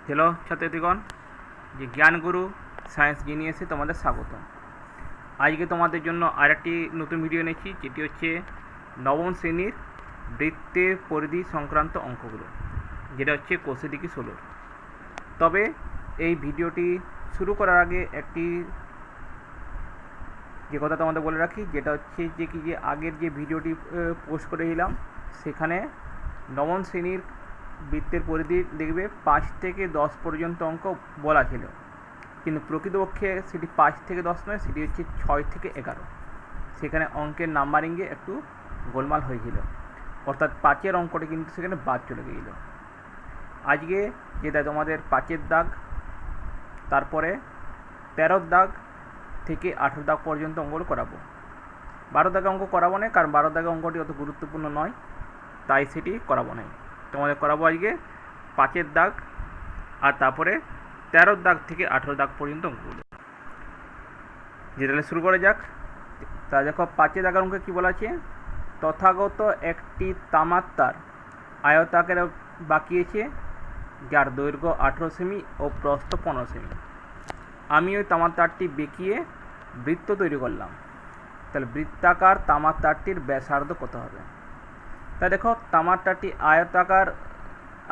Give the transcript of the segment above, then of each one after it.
Hello ছাত্রছাত্রীগণ, যে জ্ঞানগুরু science জিনিয়াসে তোমাদের স্বাগত। আজকে তোমাদের জন্য আরেকটি নতুন ভিডিও এনেছি, যেটি হচ্ছে নবম শ্রেণীর বৃত্তের পরিধি সংক্রান্ত অঙ্কগুলো, যেটা হচ্ছে কোষে দিকে 16। তবে এই ভিডিওটি শুরু করার আগে একটি যে কথা তোমাদের বলে রাখি, যেটা হচ্ছে যে আগের যে ভিডিওটি পোস্ট করেছিলাম, সেখানে নবম শ্রেণীর বৃত্তের পরিধি দেখবে 5 থেকে 10 পর্যন্ত অঙ্ক বলা ছিল, কিন্তু প্রকৃতপক্ষে সেটি 5 থেকে 10 নয়, সেটি হচ্ছে 6 থেকে 11। সেখানে অঙ্কের নাম্বারিংয়ে একটু গোলমাল হয়েছিল, অর্থাৎ 5-এর অঙ্কটি কিন্তু সেখানে বাদ চলে গিয়েছিল। আজকে যেটা তোমাদের 5-এর দাগ, তারপরে 13-র দাগ থেকে 18 দাগ পর্যন্ত অঙ্কগুলো করাবো। 12 দাগে অঙ্ক করাবো না, কারণ 12 দাগে অঙ্কটি অত গুরুত্বপূর্ণ নয়, তাই সেটি করাবো না। তোমাদের করাবো আজকে 5-এর দাগ, আর তারপরে 13-র দাগ থেকে 18 দাগ পর্যন্ত অঙ্কগুলো। যেটা শুরু করা যাক। তা দেখো, 5-এর দাগের অঙ্কে কী বলা আছে? তথাগত একটি তামার তার আয়তাকারে বাঁকিয়েছে, যার দৈর্ঘ্য 18 সেমি ও প্রস্থ 15 সেমি। আমি ওই তামার তারটি বেঁকিয়ে বৃত্ত তৈরি করলাম, তাহলে বৃত্তাকার তামার তারটির ব্যাসার্ধ কত হবে? তা দেখো, তামার তারটি আয়তাকার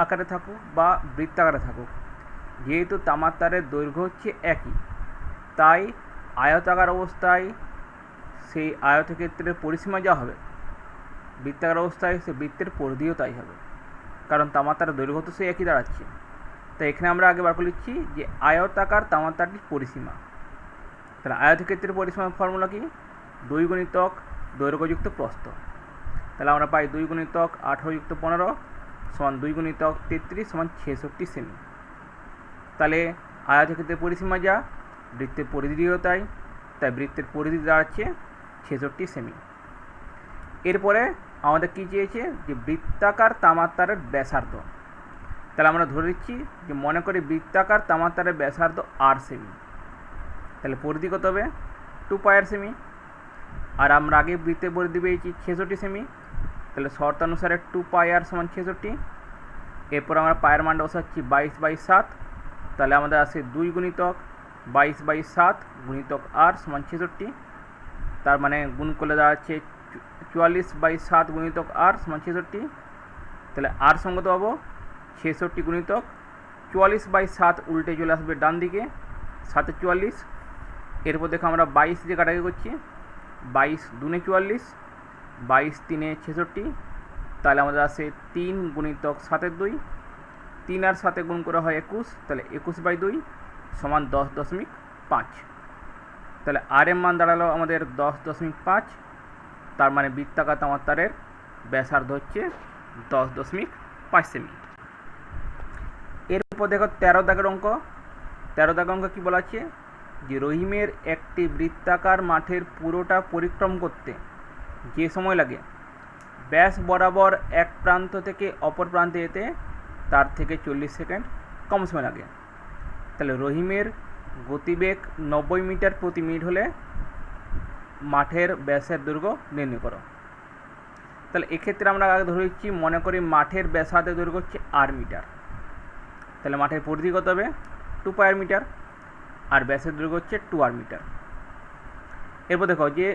আকারে থাকুক বা বৃত্তাকারে থাকুক, যেহেতু তামার তারের দৈর্ঘ্য হচ্ছে একই, তাই আয়তাকার অবস্থায় সেই আয়তক্ষেত্রের পরিসীমা যা হবে, বৃত্তাকার অবস্থায় সে বৃত্তের পরিধিও তাই হবে, কারণ তামার তারের দৈর্ঘ্য তো সেই একই দাঁড়াচ্ছে। তাই এখানে আমরা আগে বার করে নিচ্ছি যে আয়তাকার তামার তারটির পরিসীমা। তাহলে আয়তক্ষেত্রের পরিসীমার ফর্মুলা কি? 2 গুণিতক দৈর্ঘ্যযুক্ত প্রস্থ। তাহলে আমরা পাই 2 গুণিতক 18 যুক্ত 15 সমান 2 গুণিতক 33 সমান 66 সেমি। তাহলে আয়তক্ষেত্রের পরিসীমা যা, বৃত্তের পরিধিও তাই, তাই বৃত্তের পরিধি দাঁড়াচ্ছে 66 সেমি। এরপরে আমাদের কী চেয়েছে? যে বৃত্তাকার তামার তারের ব্যাসার্ধ। তাহলে আমরা ধরে নিচ্ছি যে মনে করি বৃত্তাকার তামার তারের ব্যাসার্ধ 8 সেমি, তাহলে পরিধি কত হবে? 2 পাই সেমি। আর আমরা আগে বৃত্তের পরিধি পেয়েছি 66 সেমি, তাহলে শর্তানুসারে 2 পাই আর সমান 66। এরপর আমরা পায়ের মানটা বসাচ্ছি 22/7, তাহলে আমাদের আসে 2 গুণিতক 22/7 গুণিতক আর সমান 66। তার মানে গুণ করলে দাঁড়াচ্ছে 44/7 গুণিতক আর সমান 66। তাহলে আর সঙ্গত পাবো 66 গুণিতক 44/7, উল্টে চলে আসবে ডান দিকে, 7 44। এরপর দেখো আমরা 22 দিয়ে কাটাকাটি করছি, 22 2 44, 22 3 66। তাহলে আমাদের আসে 3 গুণিতক 7 2, 3 আর 7 গুণ করা হয় 21, তাহলে 21/2 সমান 10.5। তাহলে আর এর মান দাঁড়ালো আমাদের 10.5। তার মানে বৃত্তাকার তামার তারের ব্যাসার্ধ হচ্ছে 10.5 সেমি। এরপর দেখো 13 দাগের অঙ্ক। 13 দাগের অঙ্ক কী বলা আছে? যে রহিমের একটি বৃত্তাকার মাঠের পুরোটা পরিক্রম করতে যে সময় লাগে, ব্যাস বরাবর এক প্রান্ত থেকে অপর প্রান্তে যেতে তার থেকে 40 সেকেন্ড কম সময় লাগে। তাহলে রহিমের গতিবেগ 90 মিটার প্রতি মিনিট হলে মাঠের ব্যাসের দৈর্ঘ্য নির্ণয় করো। তাহলে এক্ষেত্রে আমরা আগে ধরে নিচ্ছি, মনে করি মাঠের ব্যাসার্ধের দৈর্ঘ্য হচ্ছে আর মিটার, তাহলে মাঠের পরিধি কত হবে? 2 পাই মিটার, আর ব্যাসের দৈর্ঘ্য হচ্ছে 2 আর মিটার। এরপর দেখো যে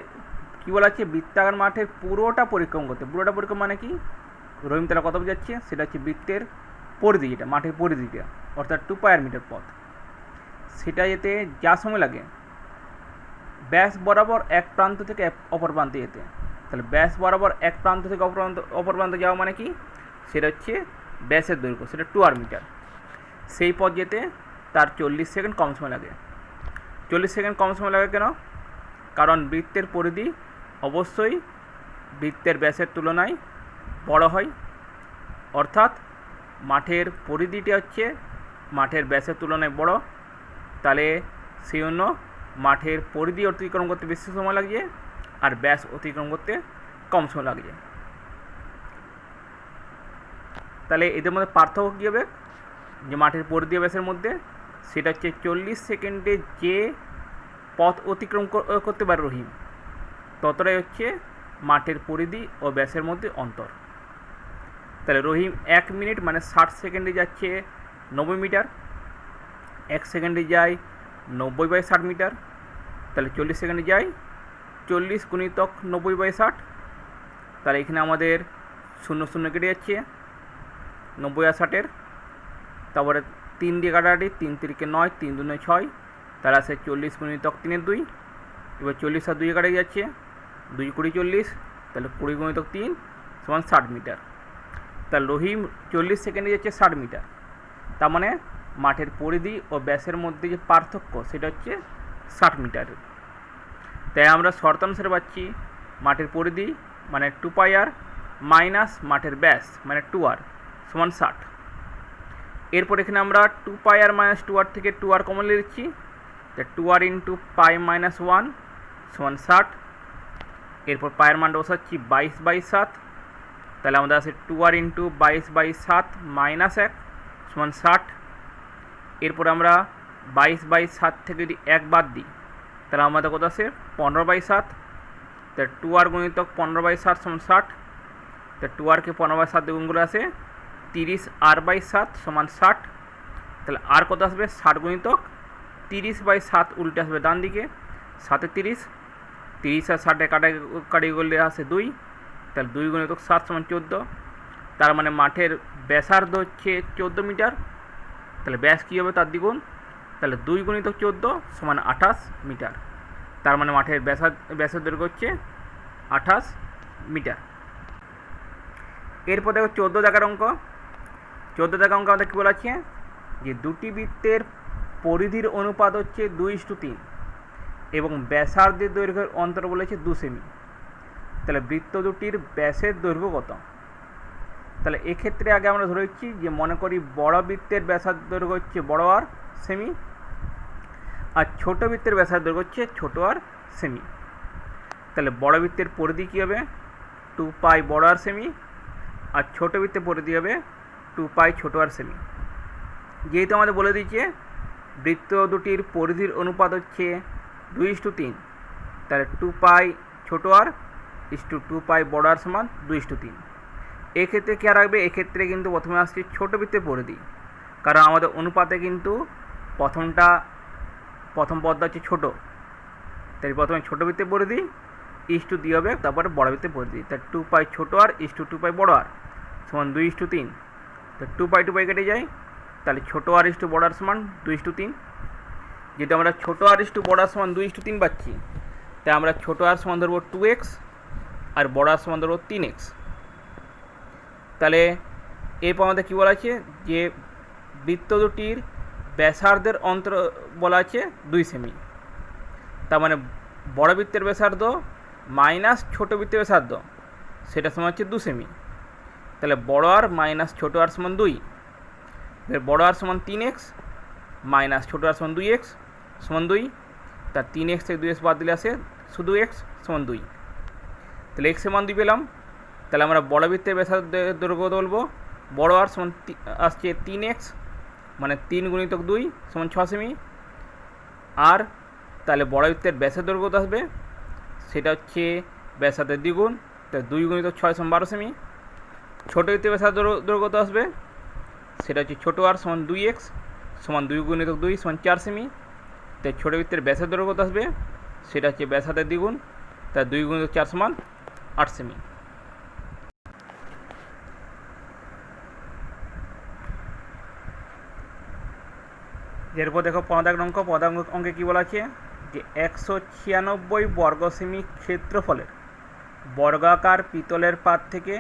কী বলা আছে? বৃত্তাকার মাঠের পুরোটা পরিক্রম করতে। পুরোটা পরিক্রম মানে কি? রহিম তারা কত বোঝাচ্ছে? সেটা হচ্ছে বৃত্তের পরিধি, যেটা মাঠের পরিধিটা, অর্থাৎ 2 পাই মিটার পথ, সেটা যেতে যা সময় লাগে ব্যাস বরাবর এক প্রান্ত থেকে অপর প্রান্তে যেতে। তাহলে ব্যাস বরাবর এক প্রান্ত থেকে অপর প্রান্তে যাওয়া মানে কি? সেটা হচ্ছে ব্যাসের দৈর্ঘ্য, সেটা 2 আর মিটার। সেই পথ যেতে তার 40 সেকেন্ড কম সময় লাগে। 40 সেকেন্ড কম সময় লাগে কেন? কারণ বৃত্তের পরিধি অবশ্যই বৃত্তের ব্যাসের তুলনায় বড় হয়, অর্থাৎ মাঠের পরিধিটি হচ্ছে মাঠের ব্যাসের তুলনায় বড়, তাহলে সেই জন্য মাঠের পরিধি অতিক্রম করতে বেশি সময় লাগছে, আর ব্যাস অতিক্রম করতে কম সময় লাগছে। তাহলে এদের মধ্যে পার্থক্য কী হবে? যে মাঠের পরিধি ব্যাসের মধ্যে, সেটা হচ্ছে 40 সেকেন্ডে যে পথ অতিক্রম করতে পারে রহিম, ততটাই হচ্ছে মাঠের পরিধি ও ব্যাসের মধ্যে অন্তর। তাহলে রহিম 1 মিনিট মানে 60 সেকেন্ডে যাচ্ছে 90 মিটার, 1 সেকেন্ডে যায় 90/60 মিটার, তাহলে 40 সেকেন্ডে যায় 40 গুণিতক 90/60, তাহলে এখানে আমাদের 0 0 কেটে যাচ্ছে 90 আর 60-এর, তারপরে 3 দিয়ে কাটাকাটি, 3 3 9, 3 2 6, তাহলে আসে 40 গুণিতক 3 2, এবার 40 আর 2 কাটা যাচ্ছে 2 20 40, তাহলে 20 গুণিতক 3 সমান 60 মিটার। তাহলে রহিম 40 সেকেন্ডে যাচ্ছে 60 মিটার, তার মানে মাঠের পরিধি ও ব্যাসের মধ্যে যে পার্থক্য সেটা হচ্ছে 60 মিটার। তাই আমরা শর্তানুসারে পাচ্ছি মাঠের পরিধি মানে 2πr মাইনাস মাঠের ব্যাস মানে 2r সমান 60। এরপর এখানে আমরা 2πr মাইনাস 2r থেকে 2r কমন নিচ্ছি, তাই 2r ইন্টু পাই মাইনাস 1 সমান 60। এরপর পায়ের মানটা বসাচ্ছি 22/7, তাহলে আমাদের আছে 2r ইন্টু 22/7 মাইনাস 1 সমান 60। এরপর আমরা 22/7 থেকে যদি 1 বাদ দিই তাহলে আমাদের কত আছে 15/7, তাহলে 2r গুণিতক 15/7 সমান 60, তাহলে 2rকে 15/7 দিয়ে গুণ করে আসে 30r/7 সমান 60, তাহলে আর কত আসবে 60 গুণিতক 30/7 উল্টে আসবে ডান দিকে 7 30, 30 আর 60 কাটাকাটি করলে আসে 2, তাহলে 2 গুণিতক 7 সমান 14, তার মানে মাঠের ব্যাসার্ধ হচ্ছে 14 মিটার, তাহলে ব্যাস কী হবে তার দ্বিগুণ, তাহলে 2 গুণিতক 14 সমান 28 মিটার, তার মানে মাঠের ব্যাসের দৈর্ঘ্য হচ্ছে 28 মিটার। এরপর দেখো 14 দাগের অঙ্ক। 14 দাগের অঙ্ক আমাদের কী বলা আছে যে দুটি বৃত্তের পরিধির অনুপাত হচ্ছে 2:3 এবং ব্যাসার্ধের দৈর্ঘ্যের অন্তর বলেছে 2 সেমি, তাহলে বৃত্ত দুটির ব্যাসের দৈর্ঘ্য কত? তাহলে এক্ষেত্রে আগে আমরা ধরে নিচ্ছি যে মনে করি বড় বৃত্তের ব্যাসার্ধ দৈর্ঘ্য হচ্ছে বড় আর সেমি, আর ছোট বৃত্তের ব্যাসার্ধ দৈর্ঘ্য হচ্ছে ছোট আর সেমি। তাহলে বড় বৃত্তের পরিধি কী হবে 2π বড় আর সেমি, আর ছোট বৃত্তের পরিধি হবে 2π ছোট আর সেমি। যেহেতু আমাদের বলে দিয়েছে বৃত্ত দুটির পরিধির অনুপাত হচ্ছে 2:3, তাহলে 2π ছোট আর ইস্টু 2π বড় আর সমান 2:3। এক্ষেত্রে কী রাখবে, এক্ষেত্রে কিন্তু প্রথমে আসছে ছোট বৃত্তের পরিধি, কারণ আমাদের অনুপাতে কিন্তু প্রথম পদটা হচ্ছে ছোটো, তাই প্রথমে ছোটো বৃত্তের পরিধি ইস্টু দিয়ে হবে, তারপরে বড় বৃত্তের পরিধি, তাই 2π ছোটো আর ইস্টু 2π বড় আর সমান 2:3, তো 2π কেটে যায়, তাহলে ছোটো আর ইস্টু বড় আর সমান 2:3। যেহেতু আমরা ছোটো আর ইস্টু বড় আর সমান 2:3 পাচ্ছি, তাই আমরা ছোটো আর সমান ধরবো 2x আর বড় আর সমান ধরবো 3x। তাহলে এরপর আমাদের কী বলা আছে যে বৃত্ত দুটির ব্যাসার্ধের অন্তর বলা আছে 2 সেমি, তার মানে বড় বৃত্তের ব্যাসার্ধ মাইনাস ছোটো বৃত্তের ব্যাসার্ধ সেটা সমান হচ্ছে 2 সেমি, তাহলে বড় আর মাইনাস ছোটো আর সমান 2, বড় আর সমান 3x মাইনাস ছোটো আর সমান 2x সমান 2, তার 3x থেকে 2x বাদ দিলে আসে শুধু x সমান 2, তাহলে x এর মান 2 পেলাম। তাহলে আমরা বড় বৃত্তের ব্যাসার্ধের দৈর্ঘ্য বলবো বড় আর সমান আসছে 3x মানে 3 গুণিতক 2 সমান 6 সেমি, আর তাহলে বড় বৃত্তের ব্যাসের দৈর্ঘ্য আসবে সেটা হচ্ছে ব্যাসার্ধের দ্বিগুণ, তাই 2 গুণিতক 6 সমান 12 সেমি। ছোটো বৃত্তের ব্যাসার্ধের দৈর্ঘ্য আসবে সেটা হচ্ছে ছোটো আর সমান 2x সমান 2 গুণিতক 2 সমান 4 সেমি, তাই ছোটো বৃত্তের ব্যাসের দৈর্ঘ্য আসবে সেটা হচ্ছে ব্যাসার্ধের দ্বিগুণ, তাই 2 গুণিতক 4 সমান 8 সেমি। এরপর দেখো 15 দাগের অঙ্ক। 15 অঙ্কে কী বলা আছে যে 196 বর্গ সেমি ক্ষেত্রফলের বর্গাকার পিতলের পাত থেকে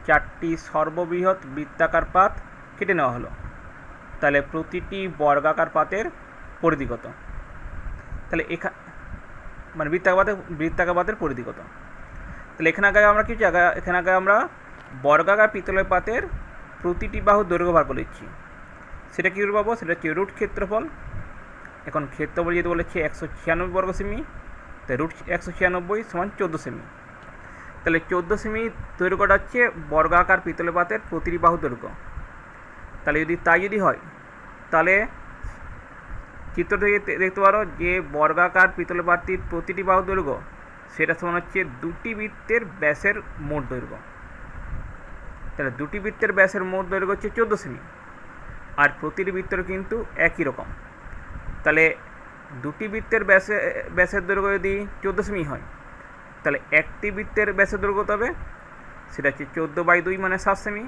4টি সর্ববৃহৎ বৃত্তাকার পাত কেটে নেওয়া হলো, তাহলে প্রতিটি বর্গাকার পাতের পরিধি কত? তাহলে মানে বৃত্তাকার পাতের পরিধি কত? তাহলে এখানে আগে আমরা কিছু এখানে আগে আমরা বর্গাকার পিতলের পাতের প্রতিটি বাহুর দৈর্ঘ্য বার করে দিচ্ছি, সেটা কী করে পাবো? সেটা হচ্ছে রুট ক্ষেত্রফল। এখন ক্ষেত্রফল যেহেতু বলেছে 196 বর্গ সেমি, তাই রুট 196 সমান 14 সেমি, তাহলে 14 সেমি দৈর্ঘ্যটা হচ্ছে বর্গাকার পিতলের পাতের প্রতিটি বাহু দৈর্ঘ্য। তাহলে যদি তাই হয় তাহলে চিত্র থেকে দেখতে পারো যে বর্গাকার পিতলের পাতটির প্রতিটি বাহু দৈর্ঘ্য সেটা সমান হচ্ছে দুটি বৃত্তের ব্যাসের মোট দৈর্ঘ্য। তাহলে দুটি বৃত্তের ব্যাসের মোট দৈর্ঘ্য হচ্ছে 14 সেমি, আর প্রতিটি বৃত্তের কিন্তু একই রকম তাহলে দুটি বৃত্তের ব্যাসের দৈর্ঘ্য যদি 14 সেমি হয়, তাহলে একটি বৃত্তের ব্যাসের দৈর্ঘ্য কত হবে? সেটা হচ্ছে 14/2 মানে 7 সেমি।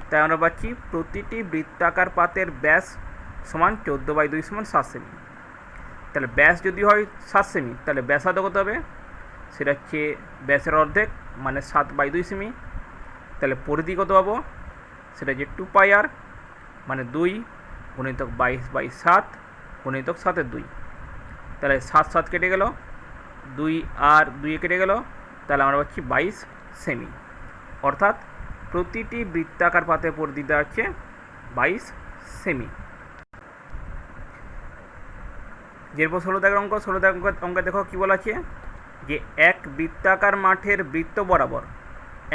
তাই আমরা পাচ্ছি প্রতিটি বৃত্তাকার পাতের ব্যাস সমান 14/2 সমান 7 সেমি। তাহলে ব্যাস যদি হয় 7 সেমি, তাহলে ব্যাসার্ধ কত হবে? সেটা হচ্ছে ব্যাসের অর্ধেক মানে 7/2 সেমি। তাহলে পরিধি কত পাবো? সেটা হচ্ছে 2πr মানে 2 গুণিতক 22/7 গুণিতক 7/2। তাহলে 7 কেটে গেল, 2 আর 2 কেটে গেল, তাহলে আমরা পাচ্ছি 22 সেমি। অর্থাৎ প্রতিটি বৃত্তাকার পাতের পরিধি দাঁড়াচ্ছে 22 সেমি। যেরপর 16 দাগের অঙ্ক, 16 দাগের অঙ্কে দেখো কী বলা আছে, যে এক বৃত্তাকার মাঠের বৃত্ত বরাবর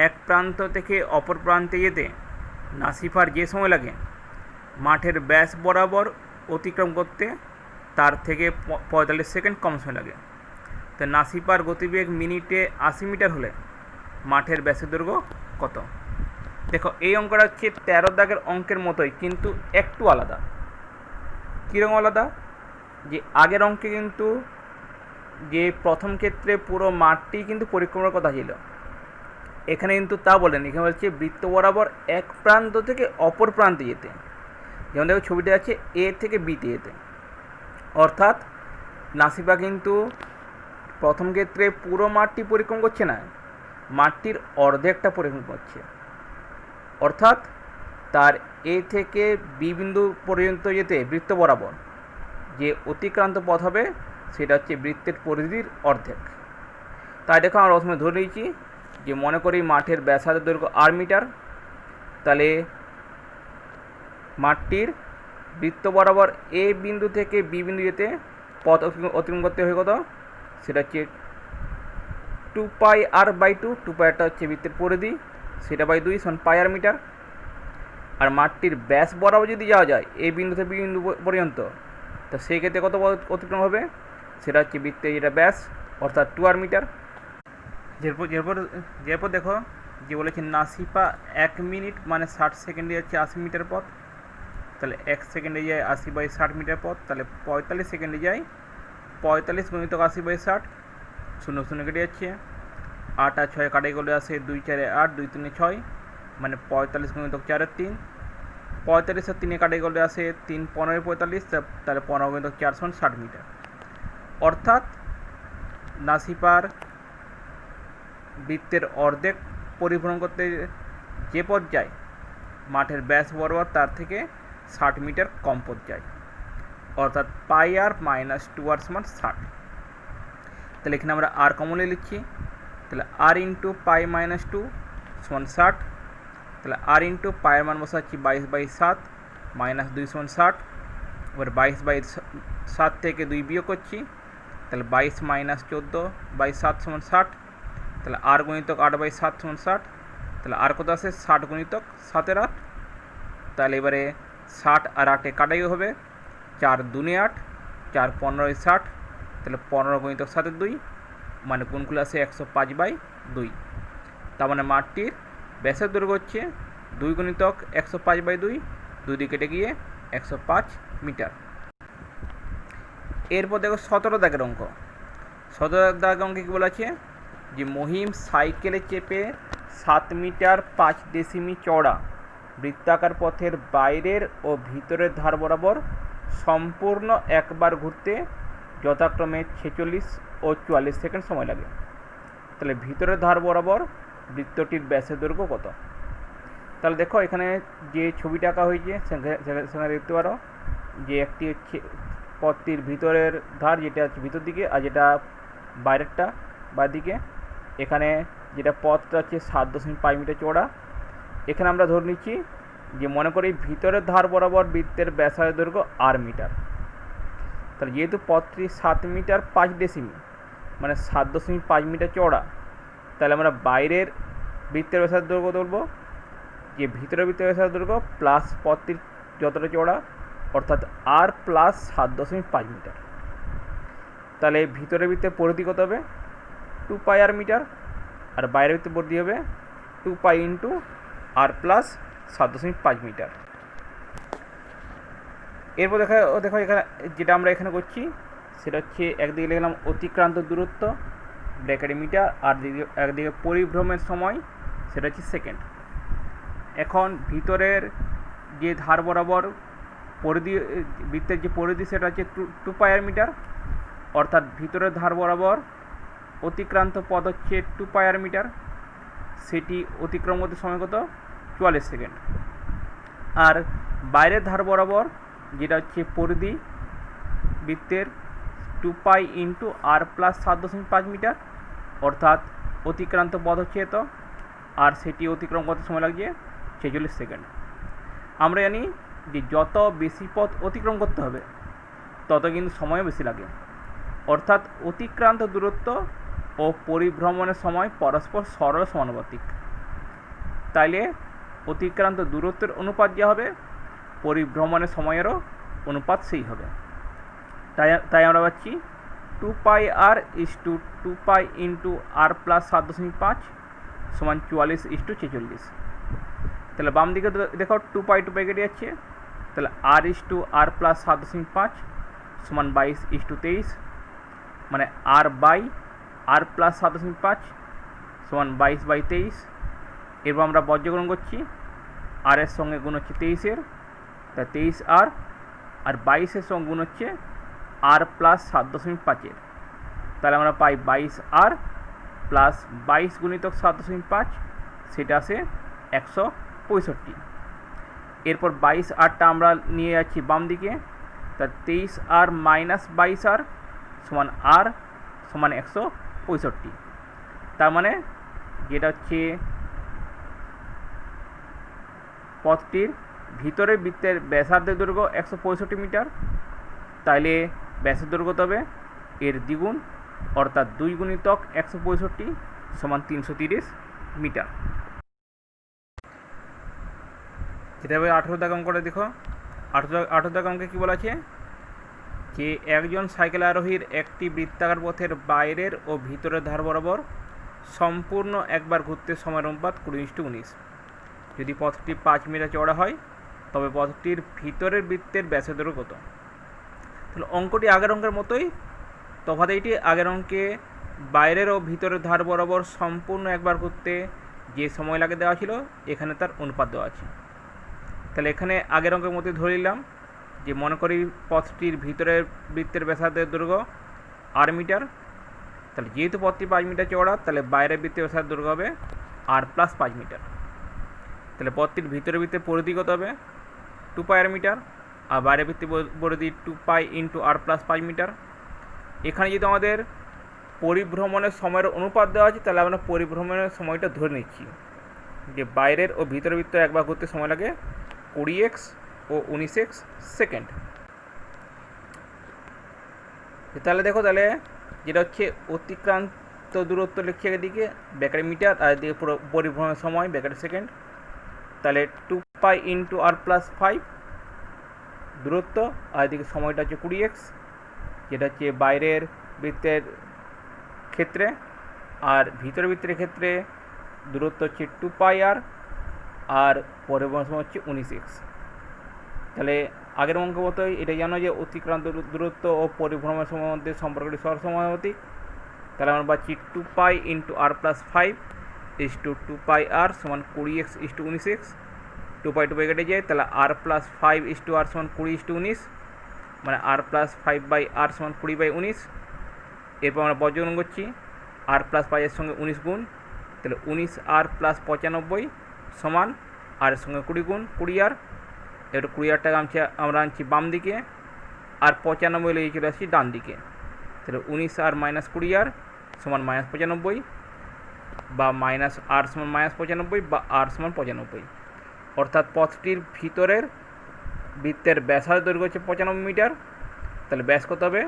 এক প্রান্ত থেকে অপর প্রান্তে যেতে নাসিফার যে সময় লাগে মাঠের ব্যাস বরাবর অতিক্রম করতে তার থেকে 45 সেকেন্ড কম সময় লাগে। তো নাসিফার গতিবেগ মিনিটে 80 মিটার হলে মাঠের ব্যাসের দৈর্ঘ্য কত? দেখো এই অঙ্কটা হচ্ছে 13 দাগের অঙ্কের মতোই, কিন্তু একটু আলাদা। কীরকম আলাদা? যে আগের অঙ্কে কিন্তু যে প্রথম ক্ষেত্রে পুরো মাঠটি কিন্তু পরিক্রমার কথা ছিল, এখানে কিন্তু তা বলেন। এখানে বলছে বৃত্ত বরাবর এক প্রান্ত থেকে অপর প্রান্তে যেতে। যেমন দেখো ছবিটা আছে এ থেকে বিতে যেতে, অর্থাৎ নাসিফা কিন্তু প্রথম ক্ষেত্রে পুরো মাঠটি পরিক্রম করছে না, মাঠটির অর্ধেকটা পরিক্রম করছে। অর্থাৎ তার এ থেকে বি বিন্দু পর্যন্ত যেতে বৃত্ত বরাবর যে অতিক্রান্ত পথ হবে সেটা হচ্ছে বৃত্তের পরিধির অর্ধেক। তাই দেখো আমরা প্রথমে ধরে নিয়েছি যে মনে করি মাঠের ব্যাসার্ধ দৈর্ঘ্য আর মিটার, তাহলে মাঠটির বৃত্ত বরাবর এ বিন্দু থেকে বি বিন্দু যেতে পথ অতিক্রম করতে হবে কত? সেটা হচ্ছে 2πr/2। 2πrটা হচ্ছে বৃত্তের পরিধি, সেটা বাই 2 সমান πr মিটার। আর মাঠটির ব্যাস বরাবর যদি যাওয়া যায় এ বিন্দু থেকে বি বিন্দু পর্যন্ত, তো সেই ক্ষেত্রে কত অতিক্রম হবে? সেটা হচ্ছে বৃত্তের যেটা ব্যাস, অর্থাৎ 2r মিটার। যেরপর দেখো যে বলেছে নাসিফা 1 মিনিট মানে 60 সেকেন্ডে যাচ্ছে 80 মিটার পথ। তাহলে 1 সেকেন্ডে যায় 80/60 মিটার পথ, তাহলে 45 সেকেন্ডে যায় 45 গুণিতক 80/60, 0 0 কেটে যাচ্ছে, 8 আর 6 কাটাই গেলে আসে 2 4 8, 2 3 6 মানে 45 গুণিতক 4 3, 45 আর 3 কাটাই গেলে আসে 3 15 45, তাহলে 15 গুণিতক 4 সমান 60 মিটার। অর্থাৎ নাসিফার বৃত্তের অর্ধেক পরিভ্রমণ করতে যে পথ যায় মাঠের ব্যাস বরাবর তার থেকে 60 মিটার কম পথ যায়, অর্থাৎ πr - 2r সমান 60। তাহলে এখানে আমরা আর কমনে লিখছি, তাহলে r × π - 2 সমান 60। তাহলে r × π এর মান বসাচ্ছি 22/7 -2 সমান 60। এবার 22/7 থেকে 2 বিয়োগ করছি, তাহলে 22 - 14/7 সমান 60। তাহলে আর গুণিতক 8/7 সমান 60। তাহলে আর কত আসে? 60 গুণিতক 7 8। তাহলে এবারে 60 আর 8 কাটাই হবে, 4 2 8, 4 15 60। তাহলে 15 গুণিতক 7 2 মানে কোনগুলো আসে 105/2। তার মানে মাঠটির ব্যাসের দৈর্ঘ্য হচ্ছে 2 গুণিতক 105/2, 2 দিয়ে কেটে গিয়ে 105 মিটার। এরপর দেখো 17 দাগের অঙ্ক। 17 দাগের অঙ্কে কী বলা আছে, যে মহিম সাইকেলে চেপে 7 মিটার 5 ডেসিমি চওড়া বৃত্তাকার পথের বাইরের ও ভিতরের ধার বরাবর সম্পূর্ণ একবার ঘুরতে যথাক্রমে 46 ও 44 সেকেন্ড সময় লাগে। তাহলে ভিতরের ধার বরাবর বৃত্তটির ব্যাসের দৈর্ঘ্য কত? তাহলে দেখো এখানে যে ছবিটা আঁকা হয়েছে সেখানে দেখতে পারো যে একটি হচ্ছে পথটির ভিতরের ধার, যেটা হচ্ছে ভিতর দিকে, আর যেটা বাইরেরটা বাইরের দিকে। এখানে যেটা পথটা হচ্ছে 7.5 মিটার চওড়া। এখানে আমরা ধরে নিচ্ছি যে মনে করি ভিতরের ধার বরাবর বৃত্তের ব্যাসার্ধ দৈর্ঘ্য আর মিটার। তাহলে যেহেতু পথটি 7 মিটার 5 ডেসিমি মানে 7.5 মিটার চওড়া, তাহলে আমরা বাইরের বৃত্তের ব্যাসার্ধ দৈর্ঘ্য ধরবো যে ভিতরের বৃত্তের ব্যাসার্ধ দৈর্ঘ্য প্লাস পথটির যতটা চওড়া, অর্থাৎ আর প্লাস 7.5 মিটার। তাহলে ভিতরের বৃত্তের পরিধি কত হবে? 2πr মিটার, আর বাইরের বৃত্তের পরিধি হবে 2π × r প্লাস 7.5 মিটার। এরপর দেখো এখানে যেটা আমরা এখানে করছি সেটা হচ্ছে একদিকে লিখলাম অতিক্রান্ত দূরত্ব ব্র্যাকেটে মিটার, আর একদিকে পরিভ্রমের সময় সেটা হচ্ছে সেকেন্ড। এখন ভিতরের যে ধার বরাবর পরিধি, বৃত্তের যে পরিধি সেটা হচ্ছে 2 পাই মিটার, অর্থাৎ ভিতরের ধার বরাবর অতিক্রান্ত পথ হচ্ছে 2 পাই মিটার, সেটি অতিক্রম করতে সময় কত 44 সেকেন্ড। আর বাইরের ধার বরাবর যেটা হচ্ছে পরিধি বৃত্তের 2 পাই ইন্টু আর প্লাস 7.5 মিটার, অর্থাৎ অতিক্রান্ত পথ হচ্ছে এত, আর সেটি অতিক্রম করতে সময় লাগছে 46 সেকেন্ড। আমরা জানি যে যত বেশি পথ অতিক্রম করতে হবে তত কিন্তু সময়ও বেশি লাগে, অর্থাৎ অতিক্রান্ত দূরত্ব ও পরিভ্রমণের সময় পরস্পর সরল সমানুপাতিক। তাইলে অতিক্রান্ত দূরত্বের অনুপাত যা হবে পরিভ্রমণের সময়েরও অনুপাত সেই হবে। তাই আমরা পাচ্ছি 2 পাই আর is to 2 pi into R plus 7.5 সমান 44:46। তাহলে বাম দিকে দেখো 2 পাই কেটে যাচ্ছে, তাহলে আর ইস টু আর প্লাস 7.5 সমান 22:23, মানে আর বাই আর প্লাস 7.5 সমান 22/23। এরপর আমরা বর্জ্যগ্রহণ করছি, আর এর সঙ্গে গুণ হচ্ছে 23-এর, তা 23 আর 22-এর সঙ্গে গুণ হচ্ছে আর প্লাস 7.5-এর, তাহলে আমরা পাই 22 আর প্লাস 22 গুণিতক 7.5, সেটা আসে 165। এরপর 22 আরটা আমরা নিয়ে যাচ্ছি বাম দিকে, তা 23 আর মাইনাস 22 আর সমান 165। তার মানে যেটা হচ্ছে পথটির ভিতরের বৃত্তের ব্যাসার্ধের দৈর্ঘ্য 165 মিটার, তাইলে ব্যাসের দৈর্ঘ্য তবে এর দ্বিগুণ, অর্থাৎ 2 গুণিতক 165 সমান 330 মিটার। যেটা হবে 18 দাগ অঙ্কটা দেখো। 18 দাগ অঙ্কে কী বলা আছে যে একজন সাইকেল আরোহীর একটি বৃত্তাকার পথের বাইরের ও ভিতরের ধার বরাবর সম্পূর্ণ একবার ঘুরতে সময়ের অনুপাত 20:19। যদি পথটি 5 মিটার চওড়া হয় তবে পথটির ভিতরের বৃত্তের ব্যাসের দৈর্ঘ্য কত? তাহলে অঙ্কটি আগের অঙ্কের মতোই, তফাৎ এইটি আগের অঙ্কে বাইরের ও ভিতরের ধার বরাবর সম্পূর্ণ একবার ঘুরতে যে সময় লাগে দেওয়া ছিল, এখানে তার অনুপাত দেওয়া আছে। তাহলে এখানে আগের অঙ্কের মতোই ধরে নিলাম যে মনে করি পথটির ভিতরের বৃত্তের ব্যাসার্ধের দৈর্ঘ্য 8 মিটার, তাহলে যেহেতু পথটি 5 মিটার চওড়া, তাহলে বাইরের বৃত্তের ব্যাসার্ধের দৈর্ঘ্য হবে আর প্লাস 5 মিটার। তাহলে পথটির ভিতরের বৃত্তের পরিধি কত হবে 2 পাই মিটার, আর বাইরের বৃত্তের পরিধি 2 পাই ইন্টু আর প্লাস 5 মিটার। এখানে যদি আমাদের পরিভ্রমণের সময়ের অনুপাত দেওয়া আছে, তাহলে আমরা পরিভ্রমণের সময়টা ধরে নিচ্ছি যে বাইরের ও ভিতরের বৃত্ত একবার ঘুরতে সময় লাগে 20x ও 19x সেকেন্ড। তাহলে দেখো, তাহলে যেটা হচ্ছে অতিক্রান্ত দূরত্ব লিখছি একদিকে ব্যাকেট মিটার, আর এদিকে পরিভ্রমণের সময় ব্যাকেট সেকেন্ড। তাহলে 2 পাই ইন্টু আর প্লাস 5 দূরত্ব, আর এদিকে সময়টা হচ্ছে 20x, যেটা হচ্ছে বাইরের বৃত্তের ক্ষেত্রে, আর ভিতরের বৃত্তের ক্ষেত্রে দূরত্ব হচ্ছে 2 পাই আর পরিভ্রমণের সময় হচ্ছে 19x। তাহলে আগের অঙ্ক মতোই এটা জানো যে অতিক্রান্ত দূরত্ব ও পরিভ্রমণের সময়ের মধ্যে সম্পর্কটি সহসমানুপাতিক। তাহলে আমরা পাচ্ছি 2 pi into R plus 5 is to 2 পাই আর সমান 20x ইস টু 19x। 2 পাই কেটে যায়, তাহলে আর প্লাস 5 ইস টু আর সমান 20:19, মানে আর প্লাস 5 বাই আর সমান 20/19। এরপর আমরা বর্জ্যগুণ করছি, আর প্লাস 5-এর সঙ্গে 19 গুণ, তাহলে 19 আর প্লাস 95 সমান আর এর সঙ্গে 20 গুণ 20 আর। এবার 20 আরটাকে আমরা আনছি বাম দিকে, আর 95 লেগে চলে আসছি ডান দিকে। তাহলে 19 আর মাইনাস 20 আর সমান -95, বা মাইনাস আর সমান -95, বা আর সমান 95। অর্থাৎ পথটির ভিতরের বৃত্তের ব্যাসার্ধ দৈর্ঘ্য হচ্ছে 95 মিটার, তাহলে ব্যাস কত হবে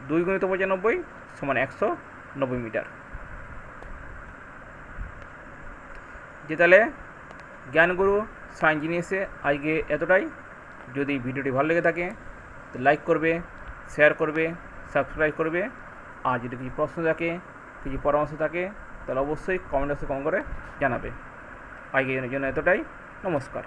2 গুণিত 95 সমান 190 মিটার। যে তাহলে জ্ঞানগুরু সায়েন্স জিনিসে আজকে এতটাই। যদি ভিডিওটি ভালো লেগে থাকে তো লাইক করবে, শেয়ার করবে, সাবস্ক্রাইব করবে, আর যদি কিছু প্রশ্ন থাকে, কিছু পরামর্শ থাকে, তাহলে অবশ্যই কমেন্ট বক্সে কমেন্ট করে জানাবে। আজকের জন্য এতটাই, নমস্কার।